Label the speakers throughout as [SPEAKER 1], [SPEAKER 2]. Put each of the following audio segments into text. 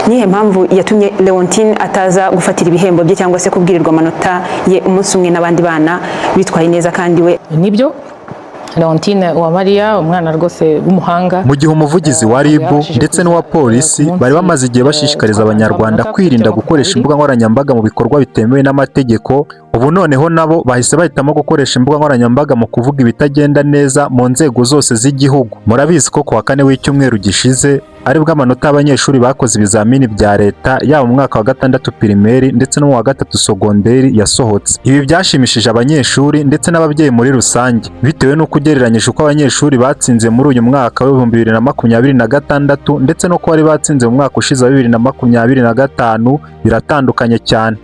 [SPEAKER 1] nihe mpamvu yatumye Leontine ataza gufatira ibihembo bye cyangwa se kubwirirwa amanota ye umunsi umwe n'abandi bana bitwaye neza kandi we
[SPEAKER 2] nibyo Leontine Uwamariya umwana rwose w'umuhanga.
[SPEAKER 3] Mu gihe umuvugizi wa RIB ndetse n'uwa polisi bari bamaze igihe bashishikariza abanyarwanda kwirinda gukoresha imbuga nkoranyambaga mu bikorwa bitemewe n'amategeko, ubu noneho nabo bahise bahitamo gukoresha imbuga nkoranyambaga mu kuvuga ibitagenda neza mu nzego zose z'igihugu. Murabizi ko kuwa kane w'icyumweru gishize aribwo amanota y'abanyeshuri bakoze ibizamini bya leta yaba mu mwaka wa 6 pirimeri ndetse no mu wa 3 sogonderi yasohotse. Ibi byashimishije abanyeshuri ndetse n'ababyeyi muri rusange bitewe n'uko ugereranyije uko abanyeshuri batsinze muri uyu mwaka wa 2026 ndetse no ko bari batsinze mu mwaka ushize wa 2025 biratandukanye cyane.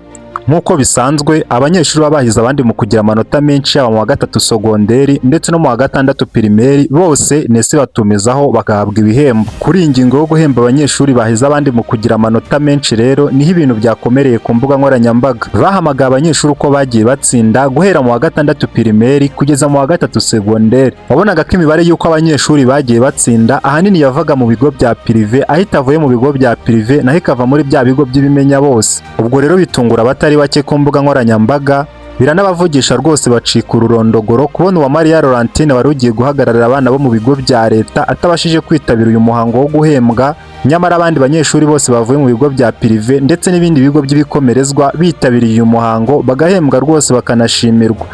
[SPEAKER 3] Nk'uko bisanzwe abanyeshuri babahize abandi mu kugira amanota menshi yaba mu wa 3 sogonderi ndetse no mu wa 6 pirimeri bose nese batumizaho bagahabwa ibihembo. Kuri iyi ngingo yo guhemba abanyeshuri bahize abandi mu kugira amanota menshi rero niho ibintu byakomereye ku mbuga nkoranyambaga. Bahamagaye abanyeshuri uko bagiye batsinda guhera mu wa 6 pirimeri kugeza mu wa 3 segonderi. Wabonaga ko imibare y'uko abanyeshuri bagiye batsinda ahanini yavaga mu bigo bya prive ahita avuye mu bigo bya prive naho ikava muri bya bigo by'ibimenya bose. Ubwo rero bitungura abatari bake ku mbuga nkoranyambaga biranabavugisha rwose bacika ururondogoro kubona Uwamariya Leontine wari ugiye guhagararira abana bo mu bigo bya leta atabashije kwitabira uyu muhango wo guhembwa, nyamara abandi banyeshuri bose bavuye mu bigo bya prive ndetse n'ibindi bigo by'ibikomerezwa bitabiriye uyu muhango bagahembwa rwose bakanashimirwa.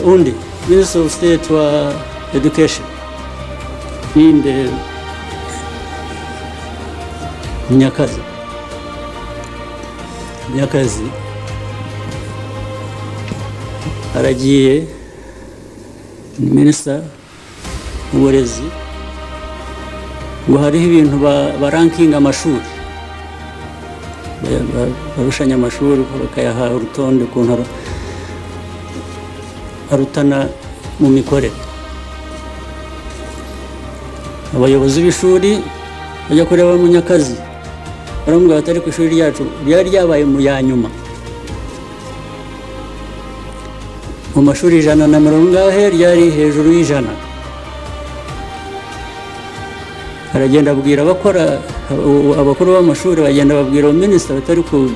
[SPEAKER 4] Undi Minister of State wa Education inde Nyakazi aragiye Minister w'uburezi ngo hariho ibintu barankinga amashuri barushanya amashuri bakayaha urutonde ukuntu arutana mu mikorere. Abayobozi b'ishuri bajya kureba mu Nyakazi baramubwira batari ku ishuri ryacu ryari ryabaye mu ya nyuma mu mashuri 120 ryari hejuru y'100. Aragenda abwira abakuru b'amashuri bagenda babwira minisitiri batari ku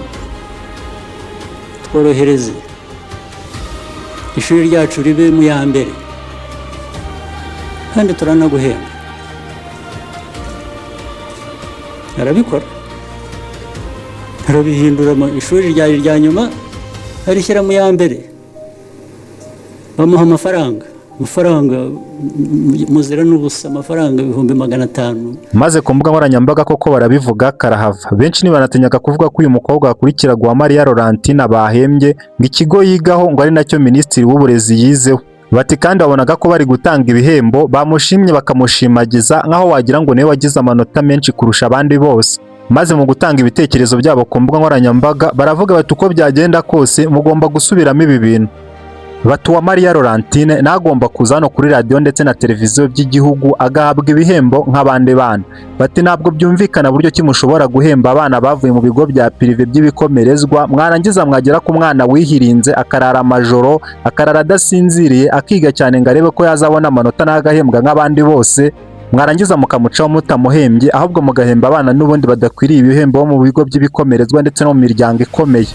[SPEAKER 4] tworohereze ishuri ryacu ribe mu ya mbere kandi turanaguhemba. Arabikora arabihindura ishuri ryari rya nyuma arishyira mu ya mbere bamuha amafaranga muzira n'ubusa amafaranga 500,000.
[SPEAKER 3] Maze ku mbuga nkoranyambaga koko barabivuga karahava. Benshi ntibanatinyaga kuvuga ko uyu mukobwa akurikira Uwamariya Leontine bahembye ngo ikigo yigaho ngo ari nacyo minisitiri w'uburezi yizeho. Bati kandi babonaga ko bari gutanga ibihembo bamushimye bakamushimagiza nkaho wagira ngo niwe wagize amanota menshi kurusha abandi bose. Maze mu gutanga ibitekerezo byabo ku mbuga nkoranyambaga baravuga bati uko byagenda kose mugomba gusubiramo ibi bintu. Bati Uwamariya Leontine nagomba kuza hano kuri radio ndetse na televiziyo by'igihugu agahabwa ibihembo nk'abandi bana. Bati ntabwo byumvikana buryo ki mushobora guhemba abana bavuye mu bigo bya prive by'ibikomerezwa mwarangiza mwagera ku mwana wihirinze akarara amajoro akarara adasinziriye akiga cyane ngo arebe ko yazabona amanota n'agahembwa nk'abandi bose, mwarangiza mukamucaho mutamuhembye ahubwo mugahemba abana n'ubundi badakwiriye ibihembo mu bigo by'ibikomerezwa ndetse no mu miryango ikomeye.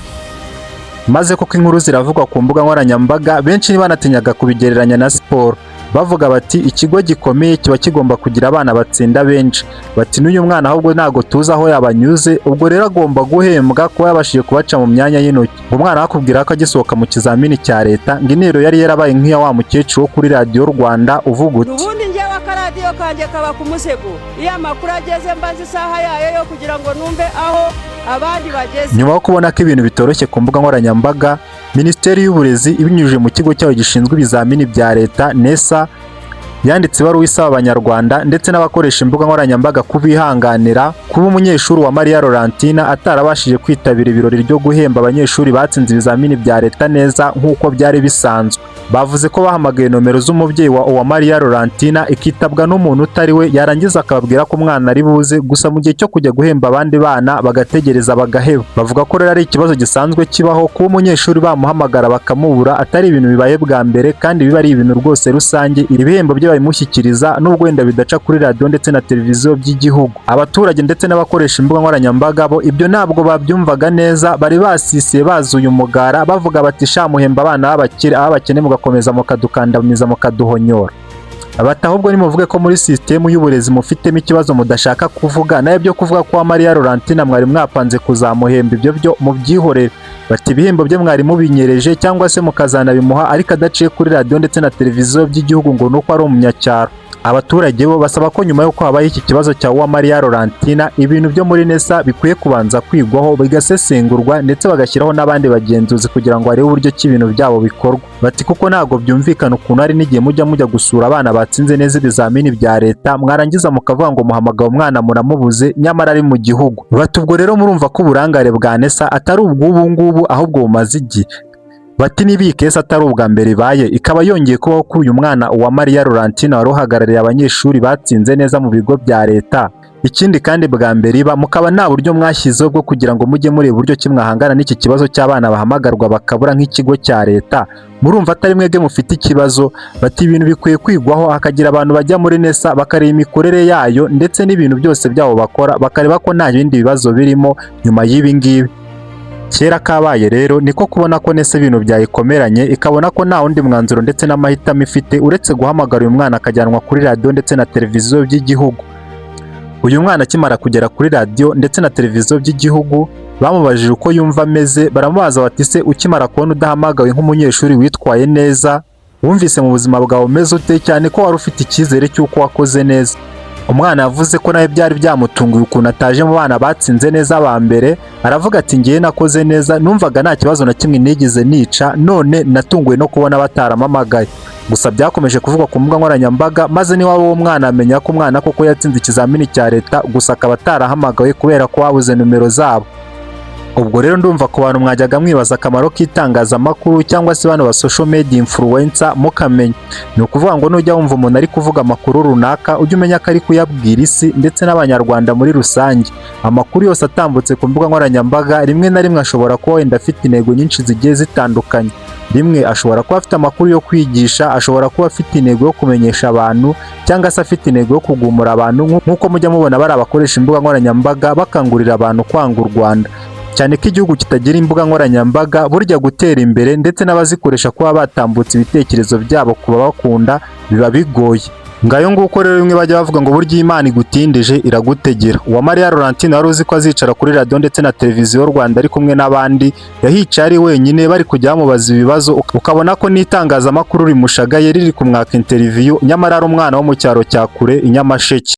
[SPEAKER 3] Maze koko inkuru ziravugwa ku mbuga nkoranyambaga benshi banatinyaga kubigereranya na siporo bavuga bati ikigo gikomeye kiba kigomba kugira abana batsinda benshi. Bati n'uyu mwana ahubwo ntago tuzi aho yabanyuze ubwo rero agomba guhembwa kuba yabashije kubaca mu myanya y'intoki. Umwana akubwira ko agisohoka mu kizamini cya leta ngo intero yari yarabaye nk'iya wa mukecuru wo kuri Radio Rwanda uvuga uti
[SPEAKER 5] ubundi njyewe akaradiyo kanjye kaba ku musego iyo amakuru ageze mbaza isaha yayo yo kugira ngo numve aho abandi bageze.
[SPEAKER 3] Nyuma yo kubona ko ibintu bitoroshye ku mbuga nkoranyambaga, Minisiteri y'Uburezi ibinyujije mu kigo cyayo gishinzwe ibizamini bya leta NESA yanditse ibaruwa isaba abanyarwanda ndetse n'abakoresha imbuga nkoranyambaga kubihanganira kuba umunyeshuri Uwamariya Leontine atarabashije kwitabira ibirori byo guhemba abanyeshuri batsinze ibizamini bya leta neza nk'uko byari bisanzwe. Bavuze ko bahamagaye nomero z'umubyeyi wa Uwamariya Leontine ikitabwa n'umuntu utari we yarangiza akababwira ko umwana ari buze gusa mu gihe cyo kujya guhemba abandi bana bagategereza bagaheba. Bavuga ko rero ari ikibazo gisanzwe kibaho kuba umunyeshuri bamuhamagara bakamubura atari ibintu bibaye bwa mbere kandi biba ari ibintu rwose rusange. Ibihembo byo babimushyikiriza nubwo wenda bidaca kuri radio ndetse na televiziyo by'igihugu. Abaturage ndetse n'abakoresha imbuga nkoranyambaga bo ibyo ntabwo babyumvaga neza, bari basisiye bazuye umugara bavuga bati shamuhemba abana b'abakene mugakomeza mukadukandamiza mukaduhonyora. Bati ahubwo nimuvuge ko muri sisitemu y'uburezi mufitemo ikibazo mudashaka kuvuga, nayo byo kuvuga ko Uwamariya Laurentine mwari mwapanze kuzamuhemba ibyo byo mubyihorere. Bati ibihembo bye mwari mubinyereje cyangwa se mukazanabimuha ariko adaciye kuri radiyo ndetse na televiziyo by'igihugu ngo nuko ari umunyacyaro. Abaturage bo basaba ko nyuma y'uko habaye iki kibazo cya Uwamariya Laurentine, ibintu byo muri NESA bikwiye kubanza kwigwaho bigasesengurwa ndetse bagashyiraho n'abandi bagenzuzi kugira ngo barebe uburyo ki ibintu byabo bikorwa. Bati kuko ntabwo byumvikana ukuntu ari n'igihe mujya gusura abana batsinze neza ibizamini bya leta mwarangiza mukavuga ngo muhamagaye umwana muramubuze nyamara ari mu gihugu. Bati ubwo rero murumva ko uburangare bwa NESA atari ubw'ubu ngubu ahubwo bumaze igihe. Bati niba iyi kesi atari ubwa mbere ibaye ikaba yongeye kubaho kuri uyu mwana Uwamariya Laurentine wari uhagarariye abanyeshuri batsinze neza mu bigo bya leta, ikindi kandi bwa mbere iba mukaba nta buryo mwashyizeho bwo kugira ngo mujye mureba uburyo ki mwahangana n'iki kibazo cy'abana bahamagarwa bakabura nk'ikigo cya leta, murumva atari mwebwe mufite ikibazo. Bati ibintu bikwiye kwigwaho hakagira abantu bajya muri NESA bakareba imikorere yayo ndetse n'ibintu byose byabo bakora bakareba ko nta bindi bibazo birimo nyuma y'ibi ngibi. Kera kabaye rero niko kubona ko NESA ibintu byayikomeranye ikabona ko nta wundi mwanzuro ndetse n'amahitamo ifite uretse guhamagara uyu mwana akajyanwa kuri radiyo ndetse na televiziyo by'igihugu. Uyu mwana akimara kugera kuri radiyo ndetse na televiziyo by'igihugu bamubajije uko yumva ameze, baramubaza bati se ukimara kubona udahamagawe nk'umunyeshuri witwaye neza wumvise mu buzima bwawe umeze ute, cyane ko wari ufite icyizere cy'uko wakoze neza. Umwana yavuze ko nawe byari byamutunguye ukuntu ataje mu bana batsinze neza ba mbere, aravuga ati ngiye nakoze neza, numvaga nta kibazo na kimwe nigeze nica, none natunguwe no kubona bataramamagaye. Gusa byakomeje kuvugwa ku mbuga nkoranyambaga maze niwaba uwo mwana amenya ko umwana koko yatsinze ikizamini cya leta gusa akaba atarahamagawe kubera ko wabuze nimero zabo. Ubwo rero ndumva ku bantu mwajyaga mwibaza akamaro k'itangazamakuru cyangwa se bano ba social media influencer mukamenya. Ni ukuvuga ngo nujya wumva umuntu ari kuvuga amakuru runaka ujye umenya ko ari kuyabwira isi ndetse n'abanyarwanda muri rusange. Amakuru yose atambutse ku mbuga nkoranyambaga rimwe na rimwe ashobora kuba wenda afite intego nyinshi zigiye zitandukanye. Rimwe ashobora kuba afite amakuru yo kwigisha, ashobora kuba afite intego yo kumenyesha abantu cyangwa se afite intego yo kugumura abantu nk'uko mujya mubona bari abakoresha imbuga nkoranyambaga bakangurira abantu kwanga u Rwanda. Cyane ko igihugu kitagira imbuga nkoranyambaga burya gutera imbere ndetse n'abazikoresha kuba batambutse ibitekerezo byabo kuba bakunda biba bigoye. Ngayo nguko rero bimwe bajya bavuga ngo burya Imana igutindije iragutegera. Uwamariya Laurentine wari uzi ko azicara kuri radiyo ndetse na televiziyo Rwanda ari kumwe n'abandi, yahicaye ari wenyine bari kujya bamubaza ibibazo ukabona ko n'itangazamakuru rimushagaye riri kumwaka interview nyamara ari umwana wo mu cyaro cya kure i Nyamasheke.